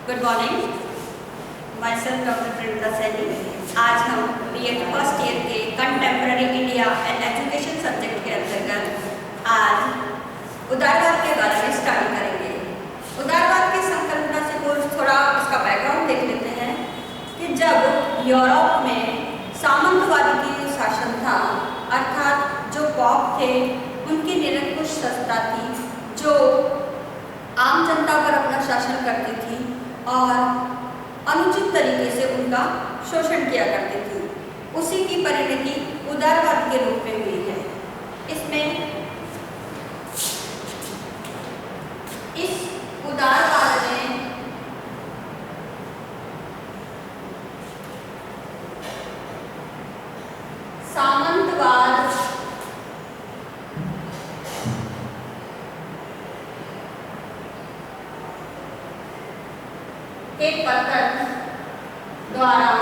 Good morning, my self doctor Premita Saini. आज हम BEd first year के contemporary India and education subject के अंतर्गत आज उदारवाद के बारे में स्टडी करेंगे। उदारवाद की संकल्पना से थोड़ा उसका बैकग्राउंड देख लेते हैं कि जब यूरोप में सामंतवादी की शासन था, अर्थात जो पॉप थे उनकी निरंकुश सत्ता थी जो आम जनता पर अपना शासन करती थी और अनुचित तरीके से उनका शोषण किया करती थी। उसी की परिणति उदारवाद के रूप में हुई है। इसमें इस उदारवाद में सामंतवाद के पतन द्वारा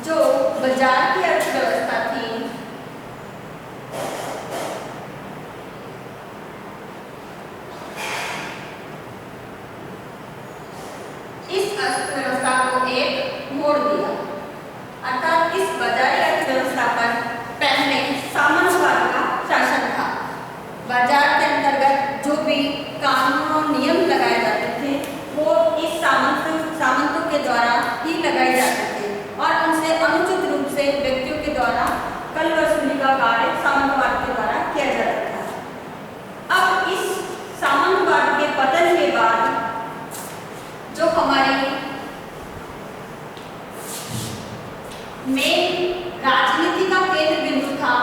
जो बाजार की अर्थव्यवस्था थी इस अर्थव्यवस्था को एक मोड़ दिया। अर्थात इस बाजारी अर्थव्यवस्था पर पहले सामंतवाद का शासन था। बाजार के अंतर्गत जो भी कानून और नियम लगाए जाते थे वो इस सामंतों के द्वारा ही लगाए जाते थे और उनसे अनुचित रूप से व्यक्तियों के द्वारा कर वसूली का कार्य सामंतवाद के द्वारा किया जाता था। अब इस सामंतवाद के पतन के बाद जो हमारी मेन राजनीति का केंद्र बिंदु था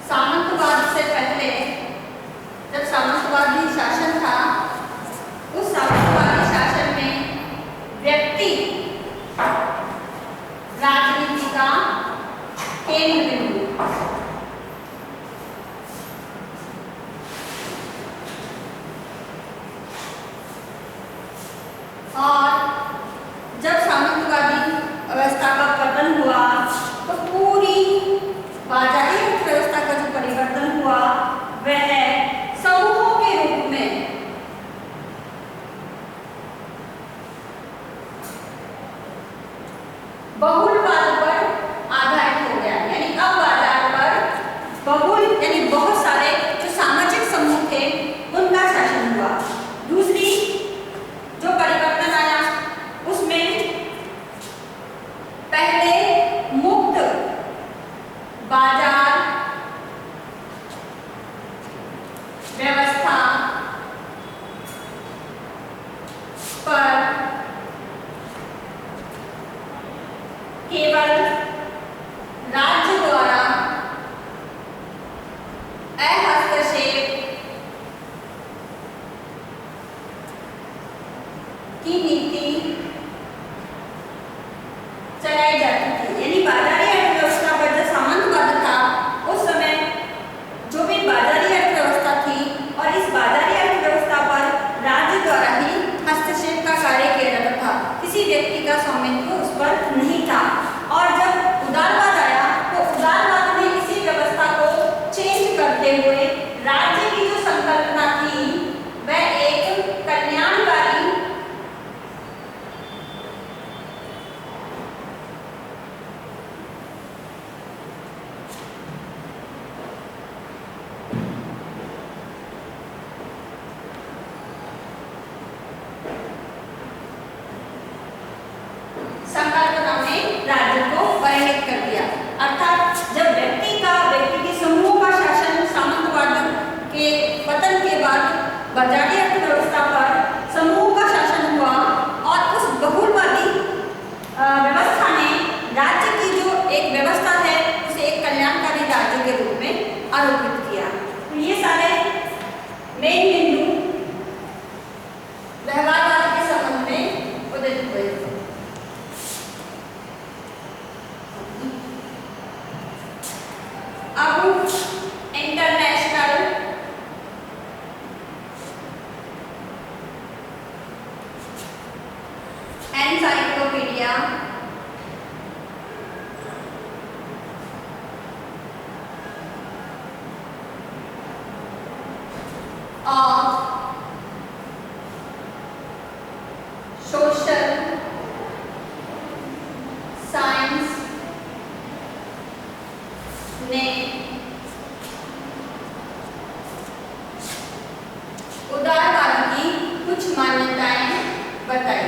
सामंतवाद से पहले, जब सामंतवादी शासन था, उस सामंतवादी शासन में व्यक्ति राजनीति का केंद्र बिंदु और जब सामंतवादी व्यवस्था का पतन हुआ तो पूरी बाजारी अर्थव्यवस्था का जो परिवर्तन हुआ वह समूहों के रूप में बहुलवाद पर आधारित हो गया। यानी अब बाजार पर बहुल यानी बहुत सारे जो सामाजिक समूह थे उनका शासन हुआ। दूसरी जो परिवर्तन आया उसमें पहले मुक्त बाजार व्यवस्था पर केवल राज्य द्वारा हस्तक्षेप की नीति चलाई जाती थी। यानी बाजारी अर्थव्यवस्था पर जो सामंतवाद था उस समय जो भी बाजारी अर्थव्यवस्था थी और इस बाजारी अर्थव्यवस्था पर राज्य द्वारा ही हस्तक्षेप का कार्य किया जाता था। किसी व्यक्ति का स्वामित्व उस पर नहीं था। और जब उदारवाद आया तो उदारवाद ने इसी व्यवस्था को चेंज करते हुए राज्य की जो संकल्पना थी वह एक कल्याणकारी संकल्पना में राज्य को परिणत कर दिया। अर्थात जब व्यक्ति के समूह का शासन सामंतवाद के पतन के बाद बाजारी अर्थव्यवस्था पर समूह का शासन हुआ और उस बहुलवादी व्यवस्था ने राज्य की जो एक व्यवस्था है उसे एक कल्याणकारी राज्य के रूप में आरोपित किया। तो ये सारे मेन बिंदु व्यवहारवाद के संबंध में उदित हुए। अब इंटरनेशनल एनसाइक्लोपीडिया ने उदारवाद की कुछ मान्यताएं बताई।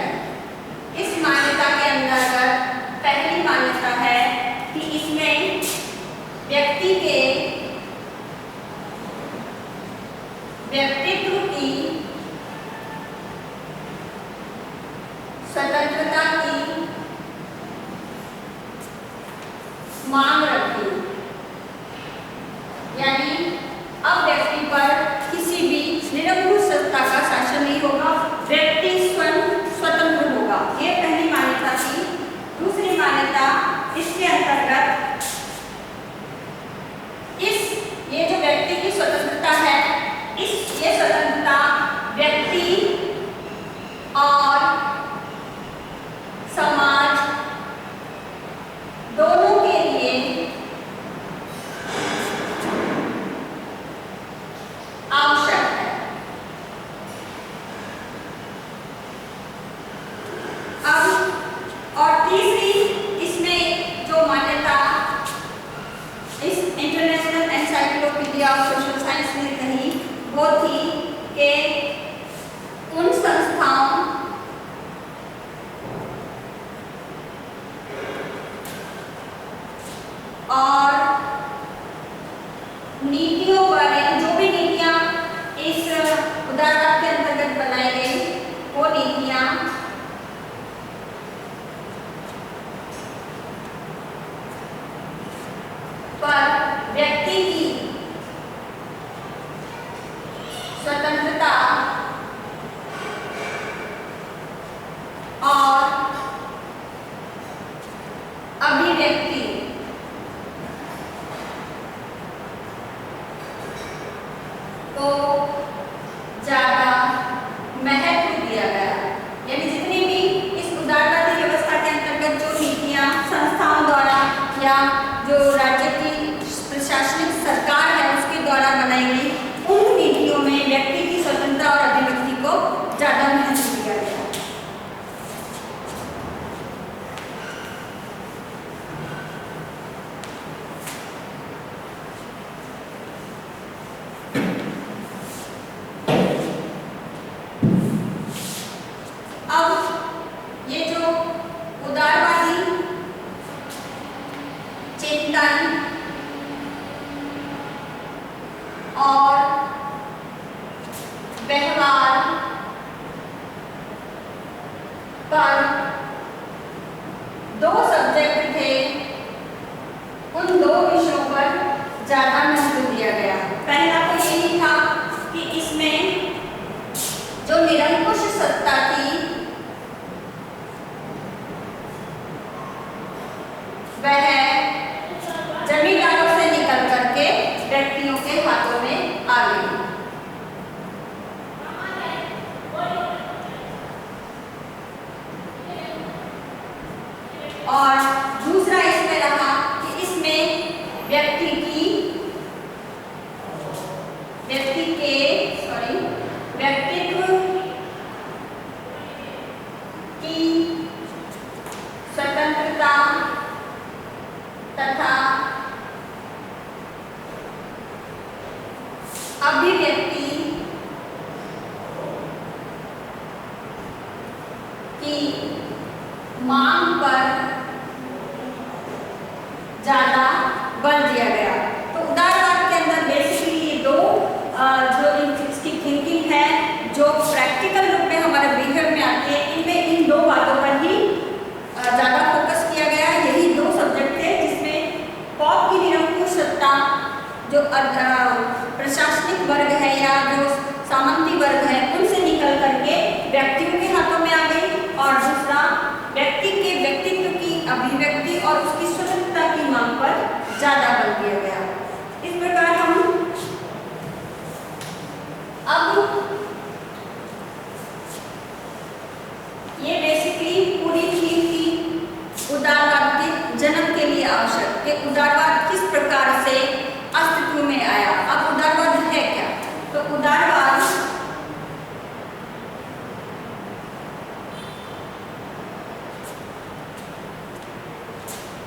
इस मान्यता के अंतर्गत पहली मान्यता है कि इसमें व्यक्ति के व्यक्तित्व की स्वतंत्रता की मांग रखी, यानी अब व्यक्ति पर किसी भी निरंकुश सत्ता का शासन नहीं होगा, व्यक्ति स्वयं स्वतंत्र होगा। ये पहली मान्यता थी। दूसरी मान्यता इसके अंतर्गत ये जो व्यक्ति की स्वतंत्रता है, ये स्वतंत्रता व्यक्ति और समाज दोनों के लिए आवश्यक है। अब और तीसरी इसमें जो मान्यता इस international encyclopedia of social science ने कही वो थी कि उन संस्थाओं और नीतियों बारे, जो भी नीतियां इस उदारवाद के अंतर्गत बनाई गई, वो नीतियां पर व्यक्ति की स्वतंत्रता और अभिव्यक्ति को ज्यादा महत्व दिया गया। यानी जितनी भी इस उदारवादी व्यवस्था के अंतर्गत जो नीतियां संस्थाओं द्वारा या जो राज्य की प्रशासनिक सरकार है उसके द्वारा बनाई गई, उन नीतियों में व्यक्ति की स्वतंत्रता और अभिव्यक्ति को ज्यादा महत्व दिया गया। अब ये जो उदारवादी चिंतन और व्यवहार पर दो सब्जेक्ट थे, उन दो विषयों पर ज्यादा महत्व दिया गया। पहला तो यही था कि इसमें जो निरंकुश सत्ता थी वह जमींदारों से निकल करके व्यक्तियों के हाथों में आ गई। और दूसरा इसमें रहा कि इसमें व्यक्तित्व की स्वतंत्रता तथा अभिव्यक्ति की मांग पर ज्यादा बल दिया गया। तो उदारवाद के अंदर बेसिकली ये दो जो इसकी थिंकिंग है, जो प्रैक्टिकल रूप में हमारे बिहेवियर में आती है, इनमें इन दो बातों पर ही ज्यादा फोकस किया गया। यही दो सब्जेक्ट थे जिसमें पॉप की निरंकुश सत्ता, जो प्रशासनिक वर्ग है या जो सामंती वर्ग है, उनसे निकल करके व्यक्तियों के हाथों में आ गई, और दूसरा व्यक्ति के व्यक्तित्व की अभिव्यक्ति और उसकी स्वतंत्रता की मांग पर ज्यादा बल दिया गया। इस प्रकार हम अब ये बेसिकली पूरी थीम थी उदारवाद के जन्म के लिए आवश्यक कि उदारवाद किस प्रकार से अस्तित्व में आया। अब उदारवाद है क्या? तो उदारवाद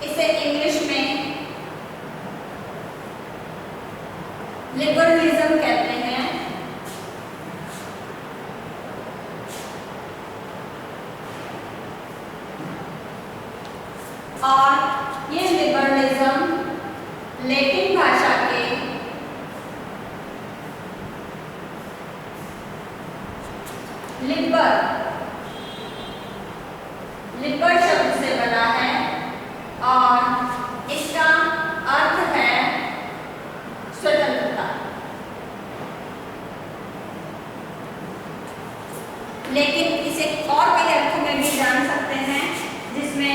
इसे इंग्लिश में लिबरलिज्म कहते हैं। और ये लिबरलिज्म लैटिन भाषा के लिबर शब्द से बना है और इसका अर्थ है स्वतंत्रता। लेकिन इसे और कई अर्थों में भी जान सकते हैं, जिसमें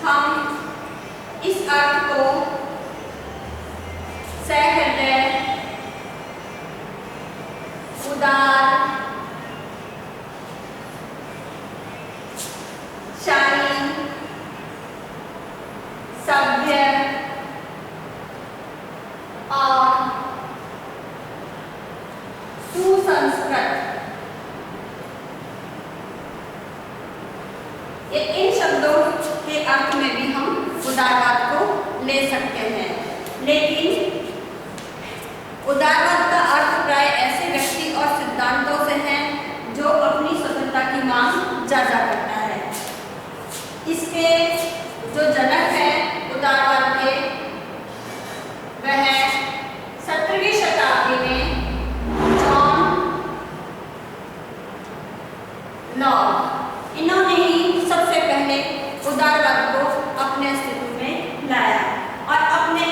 हम इस अर्थ को सहृदय, उदार, शालीन, सभ्य और सुसंस्कृत, इन शब्दों के अर्थ में भी हम उदारवाद को ले सकते हैं। लेकिन उदारवाद का अर्थ प्राय ऐसे व्यक्ति और सिद्धांतों से है जो अपनी स्वतंत्रता की मांग ज्यादा करता है। इसके जो जनक है उदारवाद के, वह 17वीं शताब्दी में जॉन लॉक, इन्होंने ही सबसे पहले उदारवाद को अपने अस्तित्व में लाया और अपने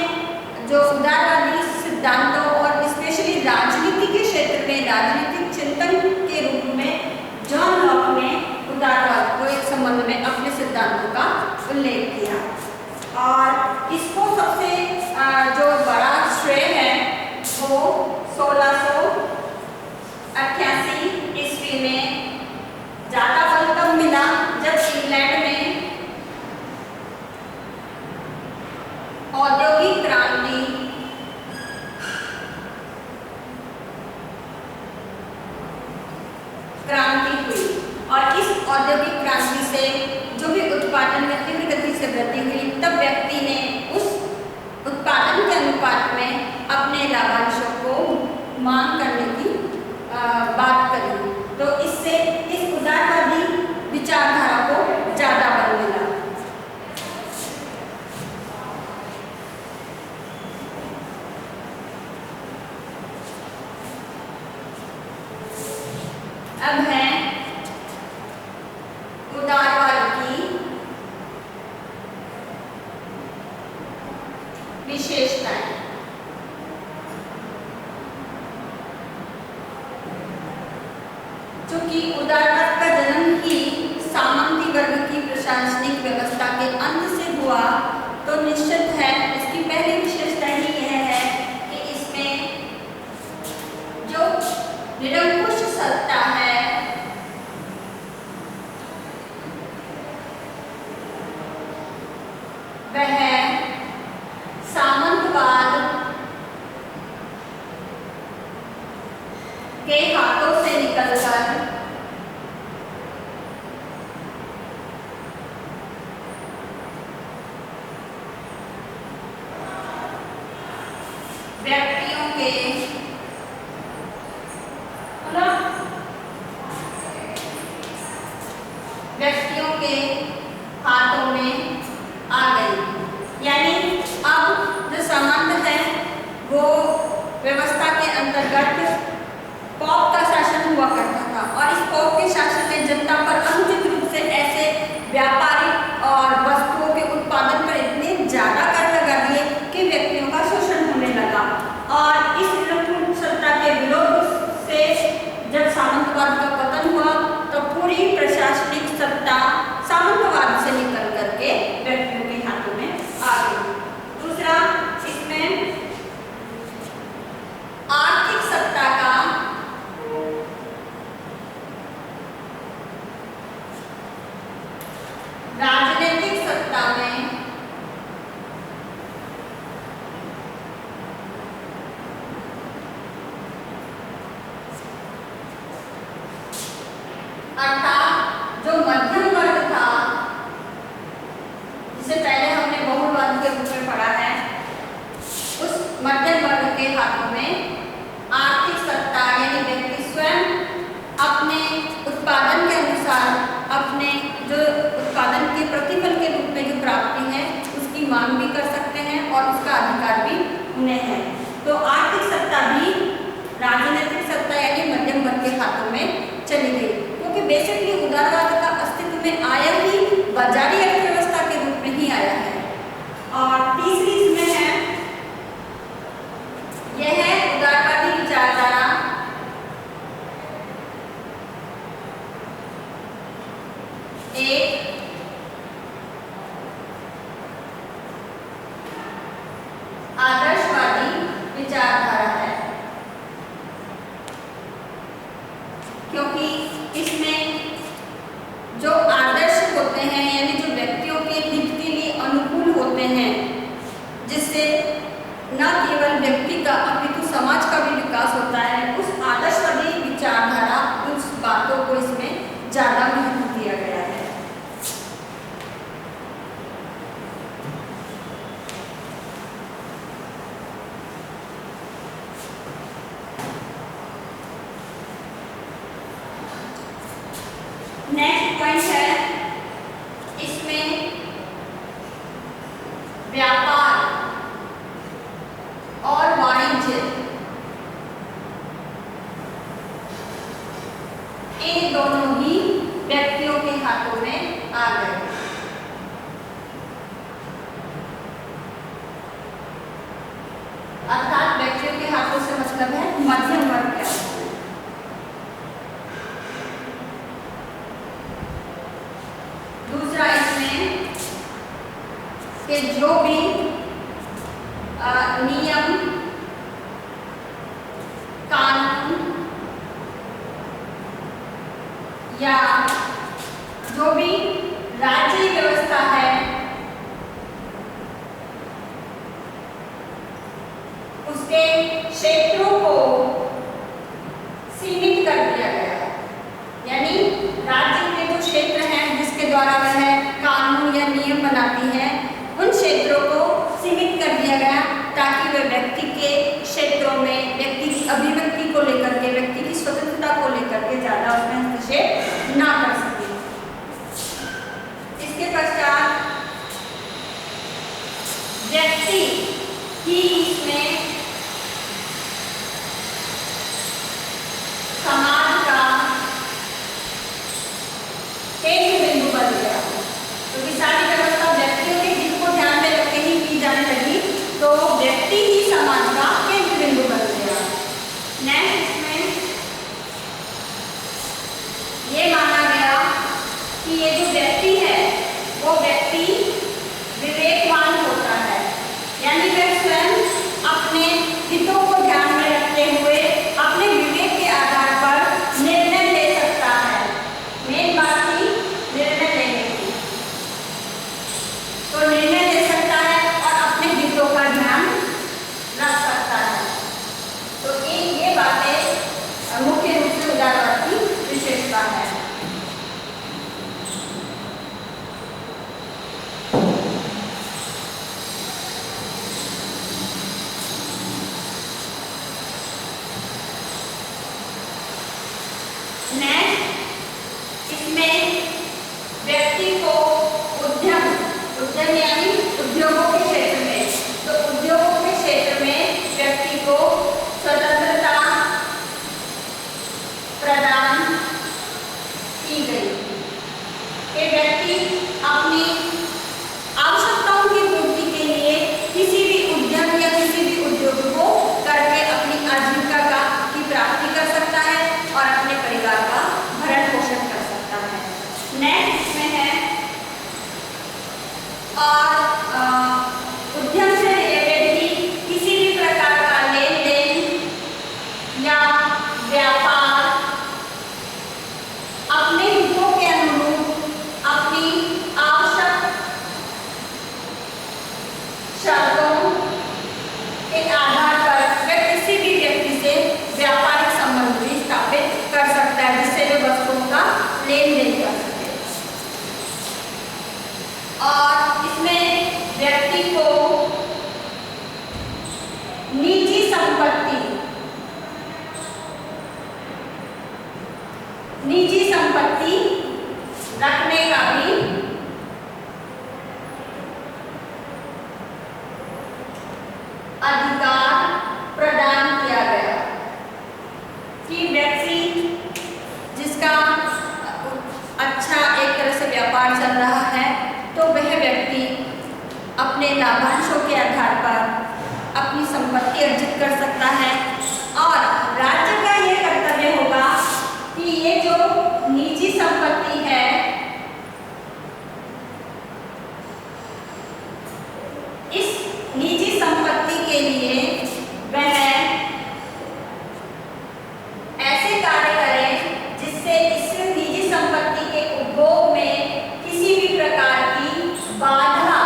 जो उदारवादी सिद्धांतों और स्पेशली राजनीति के क्षेत्र में राजनीतिक चिंतन के रूप में जॉन लॉक ने उदारवाद को एक संबंध में अपने सिद्धांतों का उल्लेख किया। और इसको सबसे जो बड़ा श्रेय है वो 1688 ईस्वी में ज्यादा बल तब मिला जब इंग्लैंड में औद्योगिक क्रांति हुई और इस औद्योगिक क्रांति से जो भी उत्पादन में तीव्र गति से वृद्धि हुई, तब व्यक्ति ने उस उत्पादन के अनुपात में अपने लाभांशों को मांग करने की बात करी। तो इससे इस उदारवादी विचारधारा को ज्यादा बल मिला। अब है उदारवाद की विशेषताएं। चूंकि उदारवाद का जन्म ही सामंती वर्ग की प्रशासनिक व्यवस्था के अंत से हुआ, तो निश्चित है इसकी पहली विशेषता ही यह है कि इसमें जो निरंकुश सत्ता है वह सामंतवाद के हाथों से निकलकर व्यक्तियों के हाथों में आ गई। यानी अब जो सामंत है वो व्यवस्था के अंतर्गत पॉप का शासन हुआ करता था और इस पॉप के शासन ने जनता पर अनुचित रूप से ऐसे व्यापारिक और वस्तुओं के उत्पादन पर इतने ज्यादा कर लगा दिए कि व्यक्तियों का शोषण होने लगा। और इस निरंकुश सत्ता के विरोध से जब सामंतवाद का पतन हुआ तो पूरी प्रशासनिक सत्ता सामंतवाद से निकल करके व्यक्तियों के हाथों में आ गई। दूसरा, इसमें आर्थिक सत्ता का उन्हें है। तो आर्थिक सत्ता भी राजनीतिक सत्ता यानी मध्यम वर्ग के हाथों में चली गई, क्योंकि बेसिकली उदारवाद का अस्तित्व में आया ही बाजारी अर्थव्यवस्था के रूप में ही आया है। और तीसरी इसमें है, यह है उदारवादी विचारधारा एक आदर्शवादी विचारधारा है, क्योंकि इसमें जो आदर्श होते हैं यानी जो व्यक्तियों के हित के लिए अनुकूल होते हैं, जिससे न केवल व्यक्ति का अपितु समाज का भी विकास होता है, उस आदर्शवादी विचारधारा उस बातों को इसमें ज्यादा महत्व दिया गया है। नेक्स्ट पॉइंट है, इसमें व्यापार और वाणिज्य इन दोनों ही व्यक्तियों के हाथों में आ गए। अर्थात व्यक्तियों के हाथों से मतलब है मध्यम वर्ग के हाथों में। दूसरा इसमें कि जो भी नियम कानून या जो भी राज्य व्यवस्था है, उसके क्षेत्रों को सीमित कर दिया गया है। यानी राज्य के जो क्षेत्र हैं जिसके द्वारा वह कानून या नियम बनाती है, उन क्षेत्रों को सीमित कर दिया गया ताकि वह व्यक्ति के क्षेत्रों में व्यक्ति की अभिव्यक्ति को लेकर के, व्यक्ति की स्वतंत्रता को लेकर के ज्यादा उसमें हस्तक्षेप ना कर सके। इसके पश्चात व्यक्ति ही इसमें समाज का केंद्र बिंदु बन गया, क्योंकि सारी व्यवस्था व्यक्तियों के हित को ध्यान में रख के ही की जाने लगी, तो व्यक्ति ही समाज का केंद्र बिंदु बन गया। नेक्स्ट इसमें ये माना गया कि ये जो व्यक्ति है वो व्यक्ति विवेकवान होता है, यानी वह स्वयं अपने हितों को ध्यान में रखते हुए अपने विवेक के आधार पर निर्णय ले सकता है। मेन बात थी निर्णय लेने की, तो निर्णय ले सकता है और अपने हितों का ध्यान रख सकता है। तो ये बातें मुख्य रूप से उदारवाद की विशेषता है। नेक्स्ट इसमें व्यक्ति को उद्यम यानी उद्योगों के क्षेत्र में, तो उद्योगों के क्षेत्र में व्यक्ति को स्वतंत्रता प्रदान की गई कि व्यक्ति अपनी आवश्यकताओं की पूर्ति के लिए किसी भी उद्यम या किसी भी उद्योग को करके अपनी आजीविका की प्राप्ति कर सकता है और अपने परिवार का भरण पोषण कर सकता है। नेक्स्ट इसमें है और उद्यम से रिलेटेड ही किसी भी प्रकार का लेन देन या व्यापार अपने हितों के अनुरूप अपनी आवश्यक शर्तों के आधार पर वह किसी भी व्यक्ति से व्यापारिक संबंध भी स्थापित कर सकता है, जिससे वे वस्तुओं का लेन देन कर सके। और इसमें व्यक्ति को निजी संपत्ति रखने का भी अधिकार अपने लाभांशों के आधार पर अपनी संपत्ति अर्जित कर सकता है। और राज्य का ये कर्तव्य होगा कि ये जो निजी संपत्ति है, इस निजी संपत्ति के लिए वह ऐसे कार्य करे जिससे इस निजी संपत्ति के उपभोग में किसी भी प्रकार की बाधा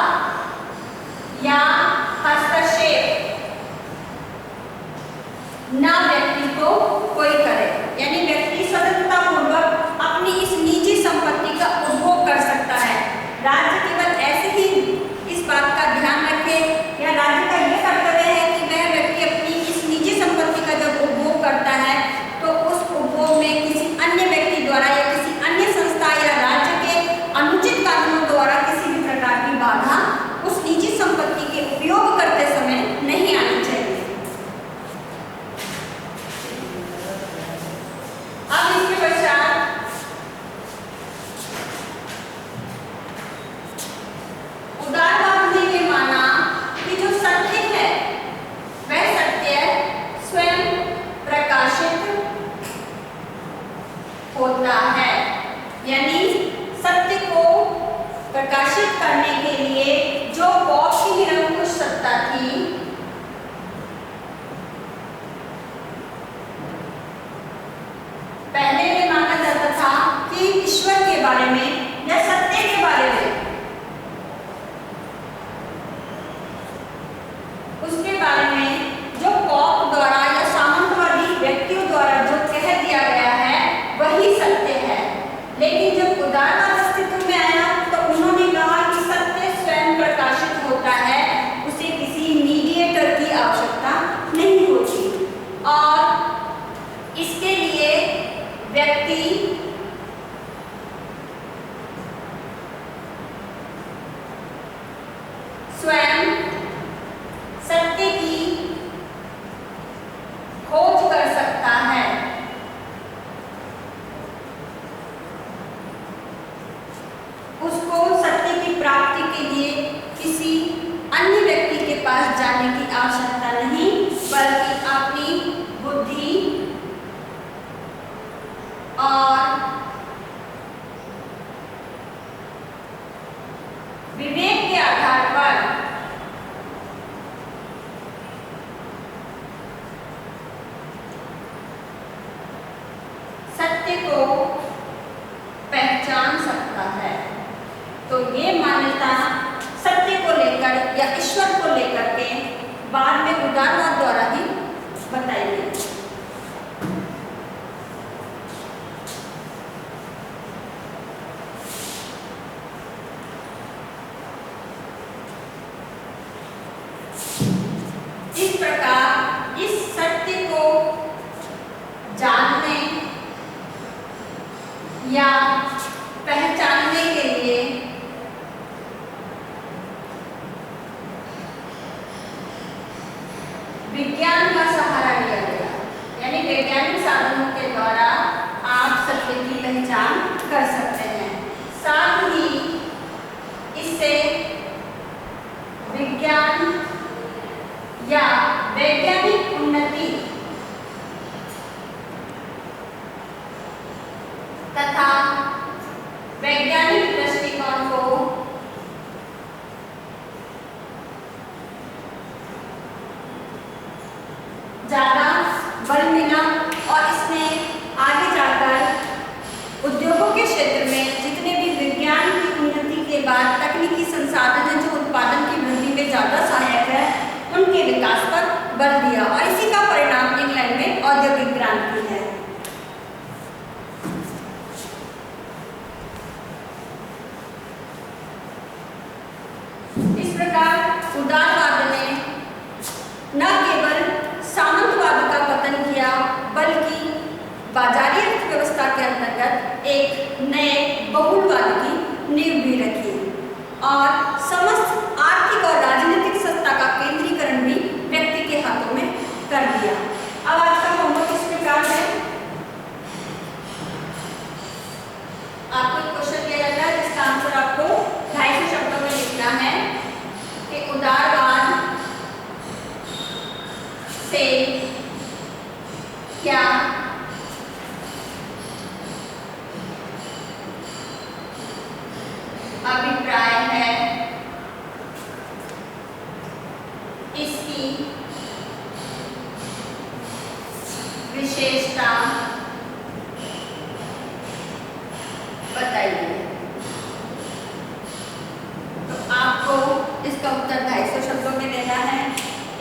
या हस्तक्षेप ना व्यक्ति को कोई करे, यानी व्यक्ति स्वतंत्रता पूर्वक अपनी इस निजी संपत्ति का उपभोग कर सकता है। राज्य केवल ऐसे ही इस बात का ध्यान रखे, या राज्य का यह कर्तव्य है कि वह व्यक्ति अपनी इस निजी संपत्ति का जब उपभोग करता है तो उस उपभोग में किसी अन्य व्यक्ति द्वारा या किसी अन्य संस्था या राज्य के अनुचित कानूनों द्वारा किसी भी प्रकार की बाधा उस निजी संपत्ति के उपयोग करते समय नहीं आनी चाहिए। अब इसके पश्चात उदारवाद ने ये माना कि जो सत्य है वह सत्य स्वयं प्रकाशित होता है, यानी सत्य को प्रकाशित करने के लिए जो पॉप की निरंकुश सत्ता थी, पहले ये माना जाता था कि ईश्वर के बारे में या सत्य के बारे में, उसके बारे में जो पॉप द्वारा या सामंतवादी व्यक्तियों द्वारा जो कह दिया गया है वही सत्य है। लेकिन जब उदारवाद अस्तित्व में आया तो उन्होंने कहा कि सत्य स्वयं प्रकाशित होता है, उसे किसी मीडिएटर की आवश्यकता नहीं होती, और इसके लिए व्यक्ति स्वयं सत्य की खोज कर सकता है। उसको सत्य की प्राप्ति के लिए किसी अन्य व्यक्ति के पास जाने की आवश्यकता नहीं, बल्कि अपनी बुद्धि और विवेक के आधार पर सत्य को पहचान सकता है। तो ये मान्यता सत्य को लेकर या ईश्वर को लेकर के बाद में उदारवाद द्वारा ही बताई गई। इस प्रकार इस सत्य को जानने या पहचानने के लिए विज्ञान का सहारा लिया गया, यानी वैज्ञानिक साधनों के द्वारा आप सत्य की पहचान कर सकते हैं। साथ ही इससे विज्ञान या वैज्ञानिक उन्नति तथा वैज्ञानिक दृष्टिकोण को ज्यादा बल मिला, और इसमें आगे जाकर उद्योगों के क्षेत्र में जितने भी विज्ञान की उन्नति के बाद तकनीकी संसाधन है जो उत्पादन की वृद्धि में ज्यादा सहायक है, उनके विकास पर बल दिया, और इसी का परिणाम इंग्लैंड में औद्योगिक क्रांति है। इस प्रकार उदारवाद ने न केवल सामंतवाद का पतन किया, बल्कि बाजारी अर्थव्यवस्था के अंतर्गत एक नए बहुलवाद की नींव भी रखी, और समस्त आर्थिक और राजनीतिक सत्ता का केंद्रीकरण भी व्यक्ति के हाथों में कर दिया। अब आज का होमवर्क इस प्रकार है, आपको एक क्वेश्चन दिया जाता है जिसका आंसर आपको 250 शब्दों में लिखना है कि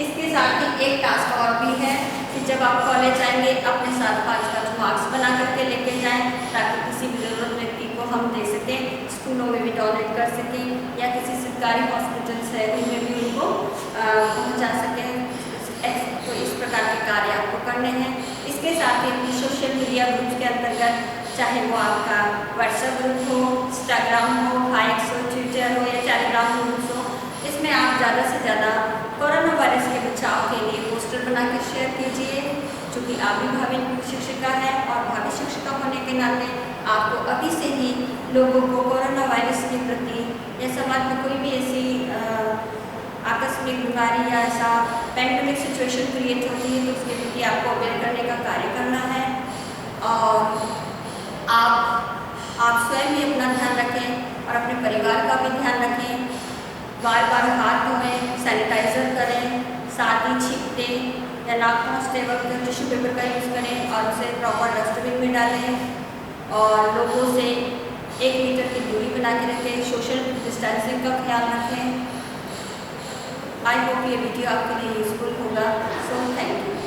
इसके साथ ही एक टास्क और भी है कि जब आप कॉलेज आएंगे अपने साथ 5 मार्क्स बना करके लेके जाएं, ताकि किसी भी ज़रूरत व्यक्ति को हम दे सकें, स्कूलों में भी डोनेट कर सकें या किसी सरकारी हॉस्पिटल्स है उनमें भी उनको पहुंचा सकें। तो इस प्रकार के कार्य आपको करने हैं। इसके साथ ही अपनी सोशल मीडिया ग्रुप्स के अंतर्गत, चाहे वो आपका व्हाट्सएप ग्रुप हो, इंस्टाग्राम हो, हाइक्स हो, ट्विटर हो या टेलीग्राम ग्रुप्स हो, इसमें आप ज़्यादा से ज़्यादा कोरोना वायरस के बचाव के लिए पोस्टर बना कर शेयर कीजिए। चूँकि आप भी भावी शिक्षिका है और भावी शिक्षिका होने के नाते आपको अभी से ही लोगों को कोरोना वायरस के प्रति या समाज में कोई भी ऐसी आकस्मिक बीमारी या ऐसा पैंडेमिक सिचुएशन क्रिएट होती है तो उसके प्रति आपको अवेयर करने का कार्य करना है। और आप स्वयं भी अपना ध्यान रखें और अपने परिवार का भी ध्यान रखें। बार बार हाथ धोएं, सैनिटाइज़र करें, साथ ही छींकते या नाक पहुँचते वक्त टिश्यू पेपर का यूज़ करें और उसे प्रॉपर डस्टबिन में डालें और लोगों से 1 मीटर की दूरी बना के रखें, सोशल डिस्टेंसिंग का ख्याल रखें। आई होप ये वीडियो आपके लिए यूज़फुल होगा। So thank you.